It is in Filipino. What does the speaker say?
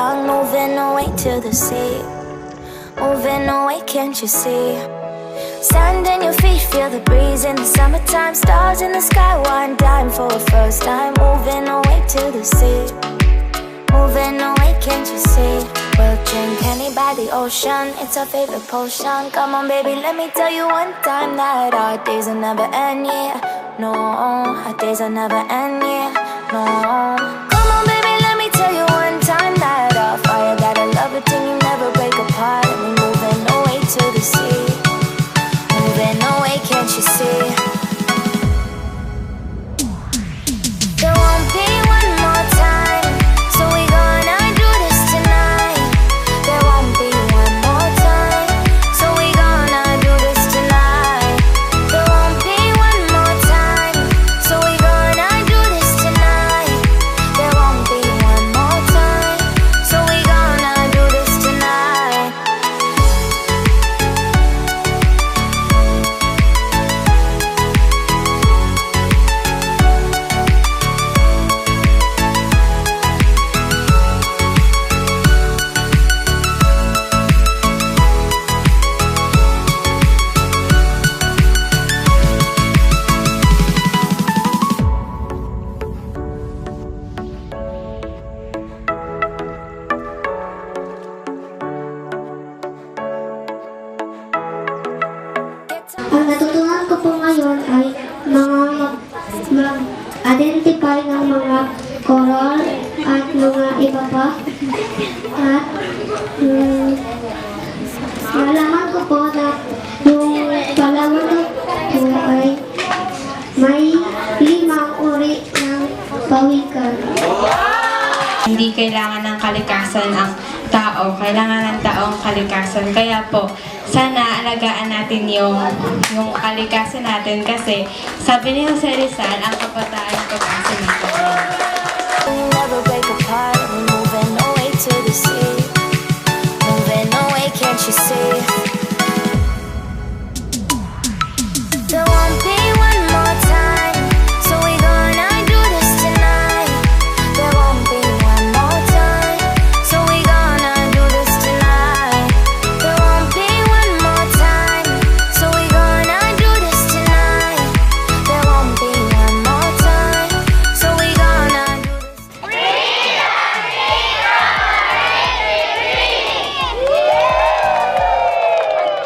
young, moving away to the sea. Moving away, can't you see? Sand in your feet, feel the breeze in the summertime. Stars in the sky, one dime for a first time. Moving away to the sea. Moving away, can't you see? We'll drink honey by the ocean, it's our favorite potion. Come on baby, let me tell you one time that our days will never end, yeah. No, our days will never end, yeah. No. Come on baby, let me tell you one time that our fire got a love it till you never break apart. And we're moving away to the sea. Moving away, can't you see? There won't be one more time, so we gonna do this tonight. There won't be one more time, so we gonna do this tonight. There won't be one more time, so we gonna do this tonight. There won't be one more time, so we gonna do this tonight. Ang natutunan ko po ngayon ay mag-identify ng mga coral at mga iba pa. At nalaman ko po na yung palaman ko ay may 5 uri ng pawikan. Hindi kailangan ng kalikasan ang tao, kailangan ng tao ang kalikasan. Kaya po, sana alagaan natin yung kalikasan natin kasi sabi ni Jose Rizal, ang kabataan pag-asa natin.